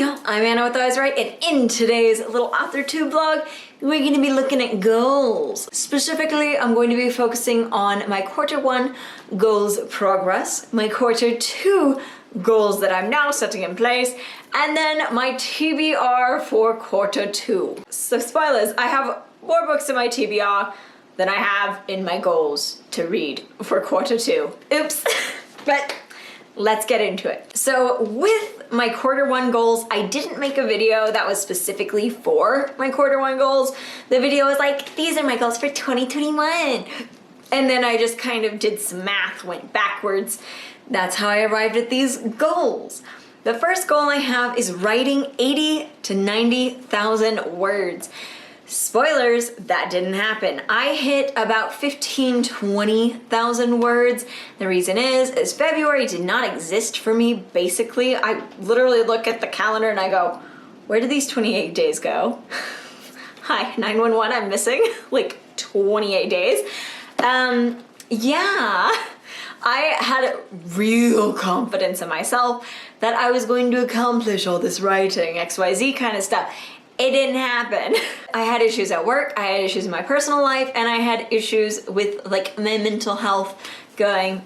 y'all, I'm Anna with Always Right, and in today's little AuthorTube vlog, we're going to be looking at goals. Specifically, I'm going to be focusing on my Q1 goals progress, my Q2 goals that I'm now setting in place, and then my TBR for Q2. So spoilers, I have more books in my TBR than I have in my goals to read for Q2. Oops. But let's get into it. So with my Q1 goals, I didn't make a video that was specifically for my Q1 goals. The video was like, these are my goals for 2021. And then I just kind of did some math, went backwards. That's how I arrived at these goals. The first goal I have is writing 80 to 90,000 words. Spoilers, that didn't happen. I hit about 15, 20,000 words. The reason is February did not exist for me, basically. I literally look at the calendar and I go, where did these 28 days go? Hi, 911, I'm missing like 28 days. Yeah, I had real confidence in myself that I was going to accomplish all this writing, XYZ kind of stuff. It didn't happen. I had issues at work, I had issues in my personal life, and I had issues with like my mental health going,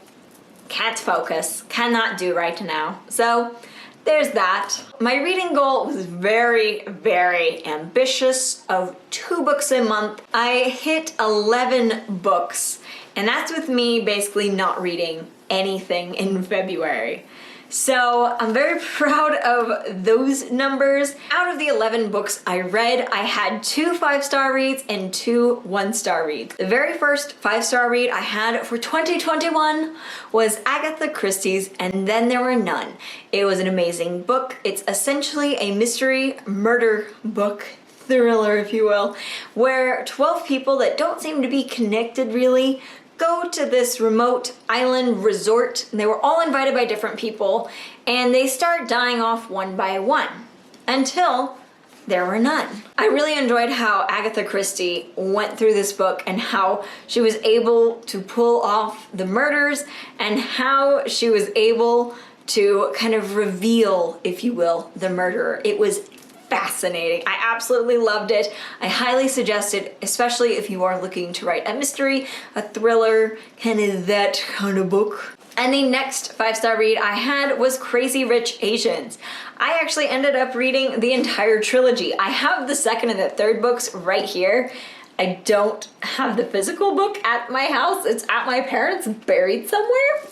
can't focus, cannot do right now. So there's that. My reading goal was very, very ambitious of 2 books a month. I hit 11 books, and that's with me basically not reading anything in February. So I'm very proud of those numbers. Out of the 11 books I read, I had 2 5-star reads and 2 1-star reads. The very first 5-star read I had for 2021 was Agatha Christie's And Then There Were None. It was an amazing book. It's essentially a mystery murder book, thriller if you will, where 12 people that don't seem to be connected really go to this remote island resort. They were all invited by different people, and they start dying off one by one until there were none. I really enjoyed how Agatha Christie went through this book and how she was able to pull off the murders and how she was able to kind of reveal, if you will, the murderer. It was fascinating. I absolutely loved it. I highly suggest it, especially if you are looking to write a mystery, a thriller, kind of that kind of book. And the next 5-star read I had was Crazy Rich Asians. I actually ended up reading the entire trilogy. I have the second and the third books right here. I don't have the physical book at my house. It's at my parents' buried somewhere.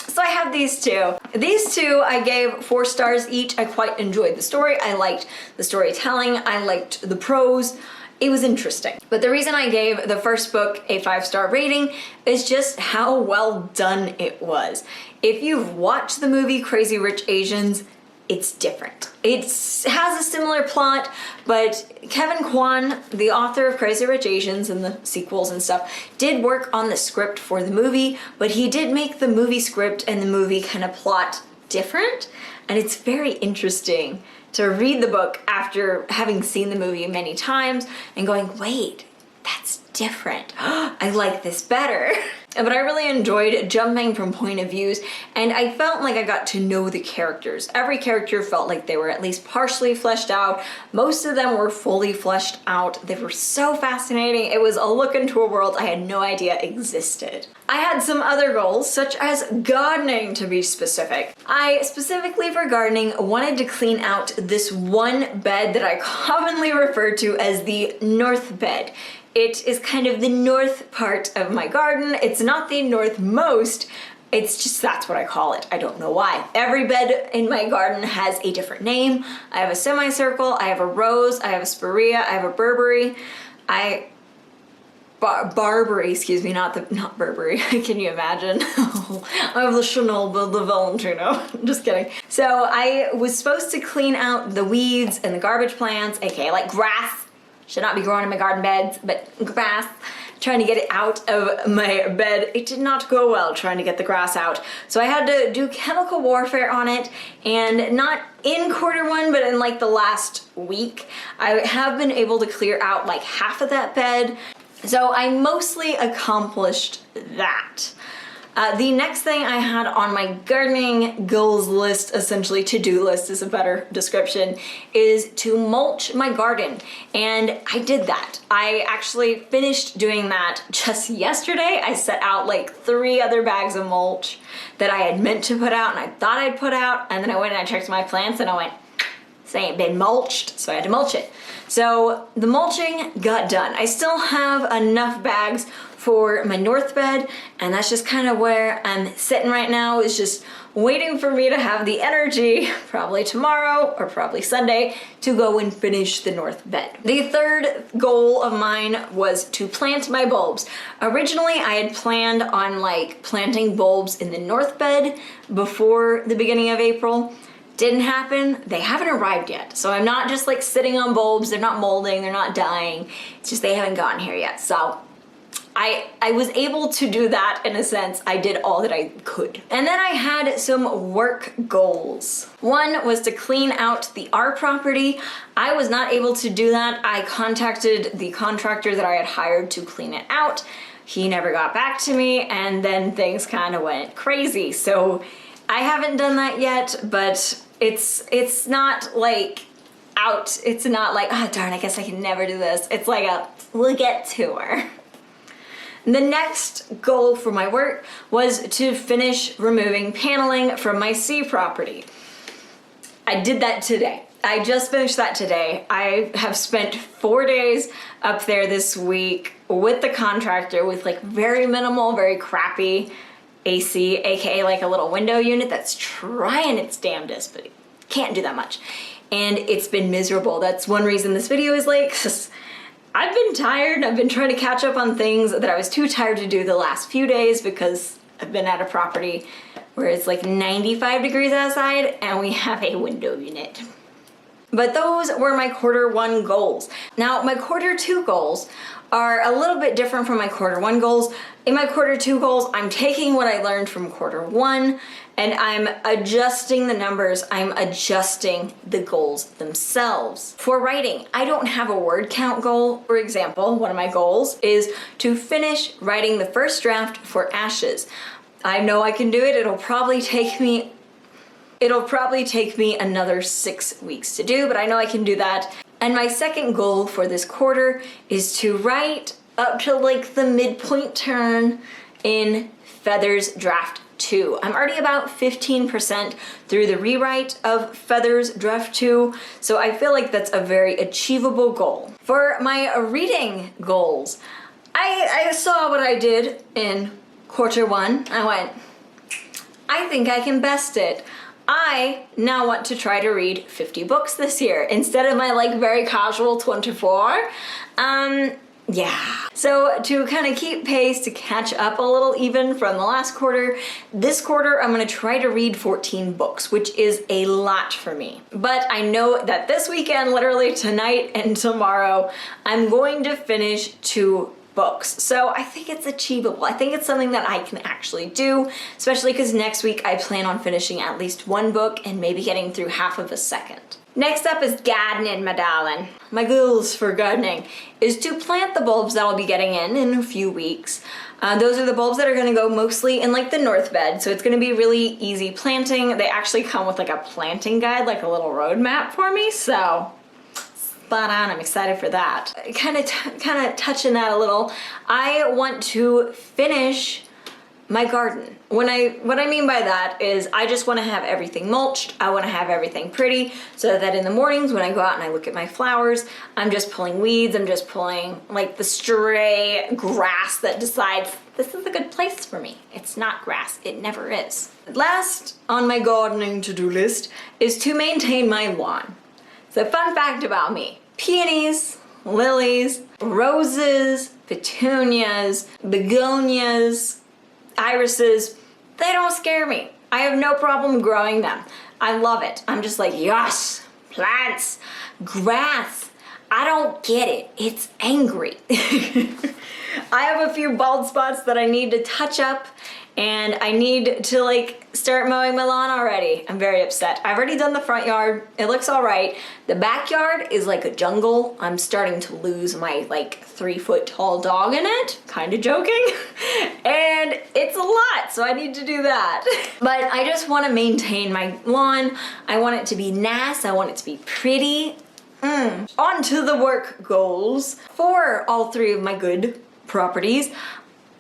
So I have these two. These two I gave 4 stars each. I quite enjoyed the story. I liked the storytelling. I liked the prose. It was interesting. But the reason I gave the first book a 5-star rating is just how well done it was. If you've watched the movie Crazy Rich Asians, it's different. It has a similar plot, but Kevin Kwan, the author of Crazy Rich Asians and the sequels and stuff, did work on the script for the movie, but he did make the movie script and the movie kind of plot different, and it's very interesting to read the book after having seen the movie many times and going, wait, that's different. I like this better. But I really enjoyed jumping from point of views, and I felt like I got to know the characters. Every character felt like they were at least partially fleshed out. Most of them were fully fleshed out. They were so fascinating. It was a look into a world I had no idea existed. I had some other goals, such as gardening, to be specific. I specifically for gardening wanted to clean out this one bed that I commonly refer to as the north bed. It is kind of the north part of my garden. It's not the northmost, it's just that's what I call it. I don't know why. Every bed in my garden has a different name. I have a semicircle, I have a rose, I have a spirea, I have a Burberry. Barbary, excuse me, not Burberry. Can you imagine? I have the Chanel, the Valentino. Just kidding. So I was supposed to clean out the weeds and the garbage plants, aka like grass. Should not be growing in my garden beds, but grass, trying to get it out of my bed. It did not go well trying to get the grass out. So I had to do chemical warfare on it, and not in Q1, but in like the last week, I have been able to clear out like half of that bed. So I mostly accomplished that. The next thing I had on my gardening goals list, essentially to-do list is a better description, is to mulch my garden. And I did that. I actually finished doing that just yesterday. I set out like 3 other bags of mulch that I had meant to put out and I thought I'd put out, and then I went and I checked my plants and I went, this ain't been mulched, so I had to mulch it. So the mulching got done. I still have enough bags for my north bed, and that's just kind of where I'm sitting right now, is just waiting for me to have the energy, probably tomorrow or probably Sunday, to go and finish the north bed. The third goal of mine was to plant my bulbs. Originally, I had planned on like planting bulbs in the north bed before the beginning of April. Didn't happen. They haven't arrived yet. So I'm not just like sitting on bulbs. They're not molding, they're not dying. It's just they haven't gotten here yet. So I was able to do that in a sense. I did all that I could. And then I had some work goals. One was to clean out the R property. I was not able to do that. I contacted the contractor that I had hired to clean it out. He never got back to me, and then things kind of went crazy. So I haven't done that yet, but it's not like out. It's not like, oh darn, I guess I can never do this. It's like we'll get to her. The next goal for my work was to finish removing paneling from my C property. I did that today. I just finished that today. I have spent 4 days up there this week with the contractor with like very minimal, very crappy AC, aka like a little window unit that's trying its damnedest, but it can't do that much. And it's been miserable. That's one reason this video is like, I've been tired. I've been trying to catch up on things that I was too tired to do the last few days because I've been at a property where it's like 95 degrees outside and we have a window unit. But those were my Q1 goals. Now, my Q2 goals are a little bit different from my Q1 goals. In my Q2 goals, I'm taking what I learned from Q1 and I'm adjusting the numbers. I'm adjusting the goals themselves. For writing, I don't have a word count goal. For example, one of my goals is to finish writing the first draft for Ashes. I know I can do it. It'll probably take me another 6 weeks to do, but I know I can do that. And my second goal for this quarter is to write up to like the midpoint turn in Feathers Draft 2. I'm already about 15% through the rewrite of Feathers Draft 2, so I feel like that's a very achievable goal. For my reading goals, I saw what I did in Q1. I went, I think I can best it. I now want to try to read 50 books this year instead of my like very casual 24. Yeah. So to kind of keep pace, to catch up a little even from the last quarter, this quarter I'm going to try to read 14 books, which is a lot for me. But I know that this weekend, literally tonight and tomorrow, I'm going to finish 2 books. So I think it's achievable. I think it's something that I can actually do, especially because next week I plan on finishing at least 1 book and maybe getting through half of a second. Next up is gardening, my darling. My goals for gardening is to plant the bulbs that I'll be getting in a few weeks. Those are the bulbs that are going to go mostly in like the north bed, so it's going to be really easy planting. They actually come with like a planting guide, like a little roadmap for me, so spot on. I'm excited for that. Kind of touching that a little. I want to finish my garden. What I mean by that is I just want to have everything mulched. I want to have everything pretty so that in the mornings when I go out and I look at my flowers, I'm just pulling weeds. I'm just pulling like the stray grass that decides this is a good place for me. It's not grass. It never is. Last on my gardening to-do list is to maintain my lawn. So fun fact about me, peonies, lilies, roses, petunias, begonias, irises, they don't scare me. I have no problem growing them. I love it. I'm just like, yes, plants, grass. I don't get it. It's angry. I have a few bald spots that I need to touch up, and I need to like start mowing my lawn already. I'm very upset. I've already done the front yard. It looks all right. The backyard is like a jungle. I'm starting to lose my like 3-foot tall dog in it. Kind of joking. And it's a lot, so I need to do that. But I just want to maintain my lawn. I want it to be nice. I want it to be pretty. On to the work goals for all 3 of my good properties.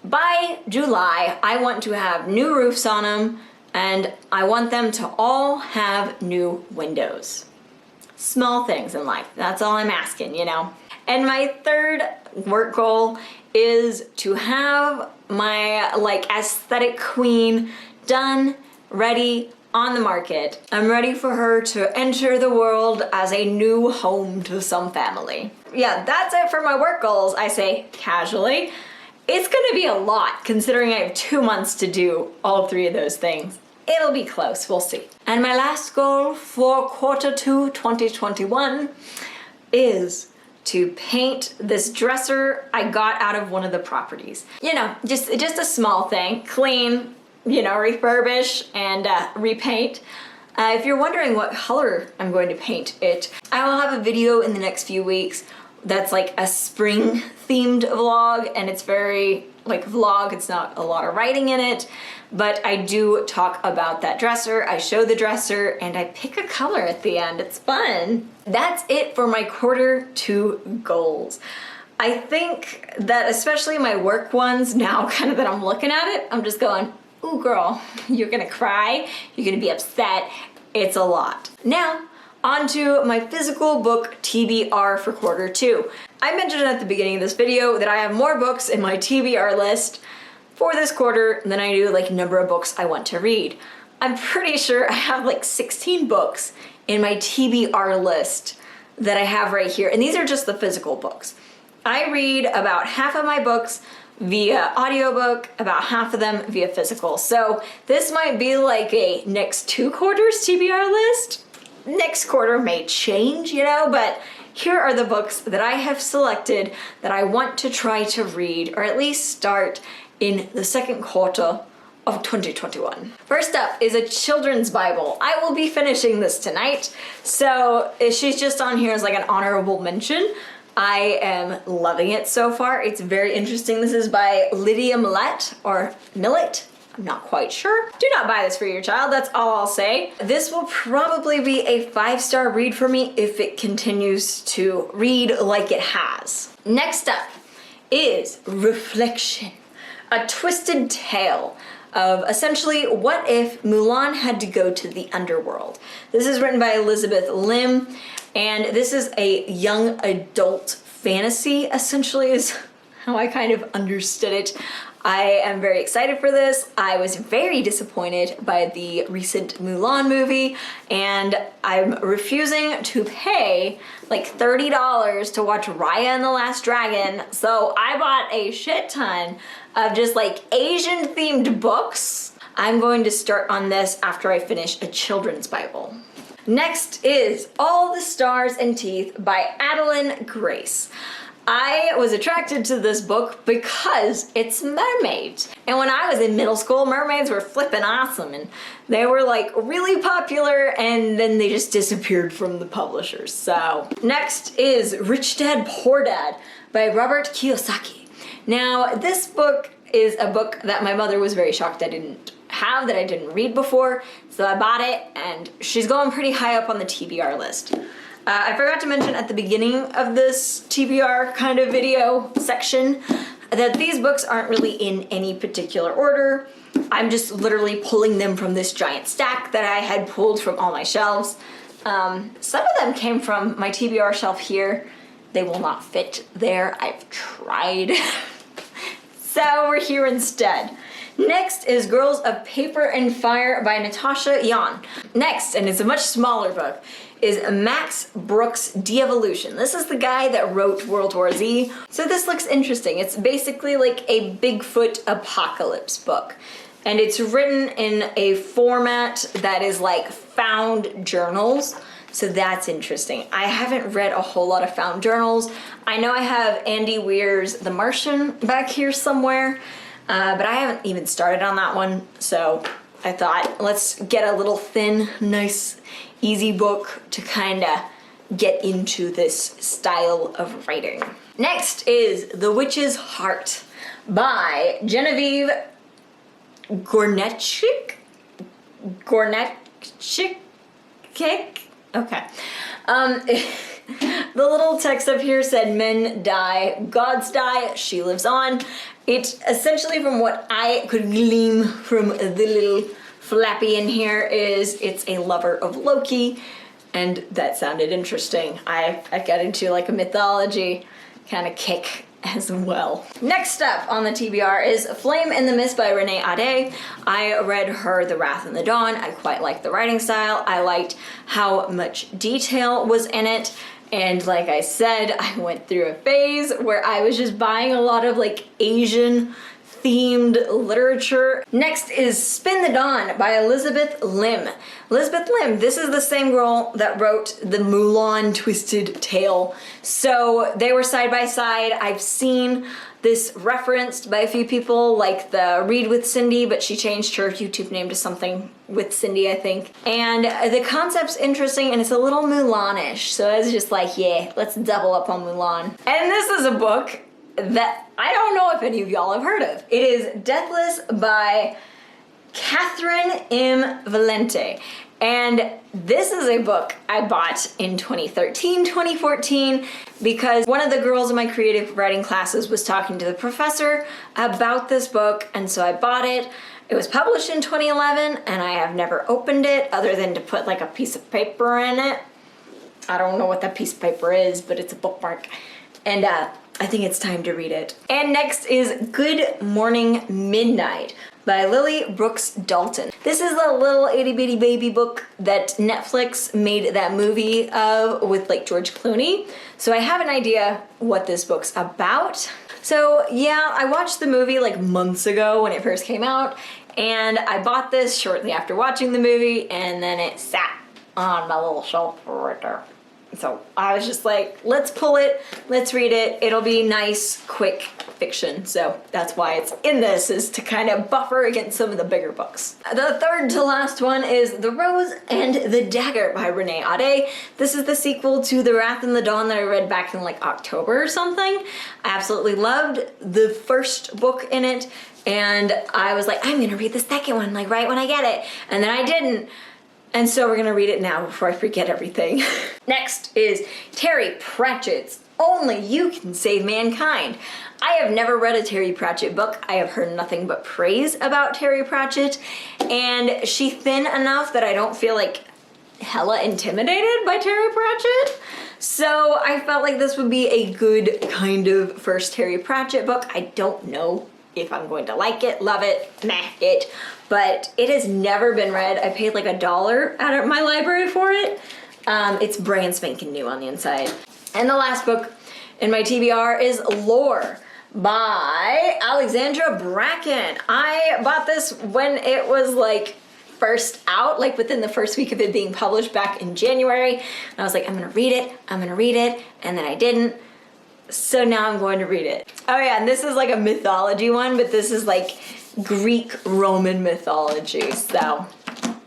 By July, I want to have new roofs on them, and I want them to all have new windows. Small things in life, that's all I'm asking, you know. And my 3rd work goal is to have my like aesthetic queen done, ready, on the market. I'm ready for her to enter the world as a new home to some family. Yeah, that's it for my work goals, I say casually. It's gonna be a lot considering I have 2 months to do all 3 of those things. It'll be close, we'll see. And my last goal for quarter 2 2021 is to paint this dresser I got out of one of the properties. You know, just a small thing, clean, you know, refurbish and repaint. If you're wondering what color I'm going to paint it, I will have a video in the next few weeks that's like a spring themed vlog, and it's very like vlog, it's not a lot of writing in it, but I do talk about that dresser, I show the dresser, and I pick a color at the end. It's fun. That's it for my quarter 2 goals. I think that especially my work ones, now kind of that I'm looking at it, I'm just going, ooh girl, you're gonna cry, you're gonna be upset, it's a lot. Now, on to my physical book TBR for quarter 2. I mentioned at the beginning of this video that I have more books in my TBR list for this quarter than I do like number of books I want to read. I'm pretty sure I have like 16 books in my TBR list that I have right here, and these are just the physical books. I read about half of my books via audiobook, about half of them via physical. So this might be like a next 2 quarters TBR list. Next quarter may change, you know, but here are the books that I have selected that I want to try to read, or at least start in the 2nd quarter of 2021. First up is a children's Bible. I will be finishing this tonight, so she's just on here as like an honorable mention. I am loving it so far. It's very interesting. This is by Lydia Millett, or Millett. I'm not quite sure. Do not buy this for your child, that's all I'll say. This will probably be a 5-star read for me if it continues to read like it has. Next up is Reflection, a twisted tale of essentially what if Mulan had to go to the underworld. This is written by Elizabeth Lim, and this is a young adult fantasy, essentially is how I kind of understood it. I am very excited for this. I was very disappointed by the recent Mulan movie, and I'm refusing to pay like $30 to watch Raya and the Last Dragon, so I bought a shit ton of just like Asian themed books. I'm going to start on this after I finish a children's Bible. Next is All the Stars and Teeth by Adeline Grace. I was attracted to this book because it's mermaids. And when I was in middle school, mermaids were flippin' awesome, and they were like really popular, and then they just disappeared from the publishers. So next is Rich Dad Poor Dad by Robert Kiyosaki. Now this book is a book that my mother was very shocked I didn't have, that I didn't read before, so I bought it, and she's going pretty high up on the TBR list. I forgot to mention at the beginning of this TBR kind of video section that these books aren't really in any particular order. I'm just literally pulling them from this giant stack that I had pulled from all my shelves. Some of them came from my TBR shelf here. They will not fit there. I've tried. So we're here instead. Next is Girls of Paper and Fire by Natasha Yan. Next, and it's a much smaller book, is Max Brooks' De-Evolution. This is the guy that wrote World War Z. So this looks interesting. It's basically like a Bigfoot apocalypse book. And it's written in a format that is like found journals. So that's interesting. I haven't read a whole lot of found journals. I know I have Andy Weir's The Martian back here somewhere, but I haven't even started on that one. So I thought, let's get a little thin, nice, easy book to kind of get into this style of writing. Next is The Witch's Heart by Genevieve Gornetchik? Okay. The little text up here said, men die, gods die, she lives on. It essentially, from what I could glean from the little flappy in here, is it's a lover of Loki, and that sounded interesting. I got into like a mythology kind of kick as well. Next up on the TBR is Flame in the Mist by Renee Ade. I read her The Wrath and the Dawn. I quite liked the writing style. I liked how much detail was in it. And like I said, I went through a phase where I was just buying a lot of like Asian themed literature. Next is Spin the Dawn by Elizabeth Lim. Elizabeth Lim, this is the same girl that wrote the Mulan Twisted Tale. So they were side by side. I've seen this referenced by a few people, like the Read with Cindy, but she changed her YouTube name to something with Cindy, I think. And the concept's interesting, and it's a little Mulan-ish. So I was just like, yeah, let's double up on Mulan. And this is a book that I don't know if any of y'all have heard of. It is Deathless by Catherine M. Valente. And this is a book I bought in 2013, 2014, because one of the girls in my creative writing classes was talking to the professor about this book, and so I bought it. It was published in 2011, and I have never opened it other than to put like a piece of paper in it. I don't know what that piece of paper is, but it's a bookmark. And I think it's time to read it. And next is Good Morning Midnight by Lily Brooks Dalton. This is the little itty bitty baby book that Netflix made that movie of with like George Clooney. So I have an idea what this book's about. So yeah, I watched the movie like months ago when it first came out, and I bought this shortly after watching the movie, and then it sat on my little shelf right there. So I was just like, let's pull it, let's read it. It'll be nice, quick fiction. So that's why it's in this, is to kind of buffer against some of the bigger books. The third to last one is The Rose and the Dagger by Renee Ade. This is the sequel to The Wrath and the Dawn that I read back in like October or something. I absolutely loved the first book in it, and I was like, I'm gonna read the second one like right when I get it. And then I didn't. And so we're gonna read it now before I forget everything. Next is Terry Pratchett's Only You Can Save Mankind. I have never read a Terry Pratchett book. I have heard nothing but praise about Terry Pratchett, and she's thin enough that I don't feel like hella intimidated by Terry Pratchett. So I felt like this would be a good kind of first Terry Pratchett book. I don't know if I'm going to like it, love it, meh it, but it has never been read. I paid like $1 out of my library for it. It's brand spanking new on the inside. And the last book in my TBR is Lore by Alexandra Bracken. I bought this when it was like first out, like within the first week of it being published back in January. And I was like, I'm gonna read it, and then I didn't. So now I'm going to read it. Oh yeah, and this is like a mythology one, but this is like Greek Roman mythology. So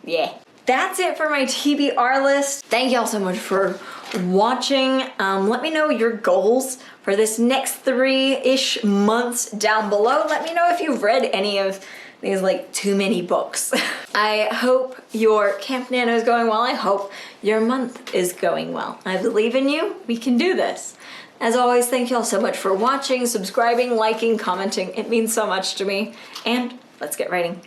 yeah. That's it for my TBR list. Thank y'all so much for watching. Let me know your goals for this next 3-ish months down below. Let me know if you've read any of these like too many books. I hope your Camp Nano is going well. I hope your month is going well. I believe in you. We can do this. As always, thank you all so much for watching, subscribing, liking, commenting. It means so much to me. And let's get writing.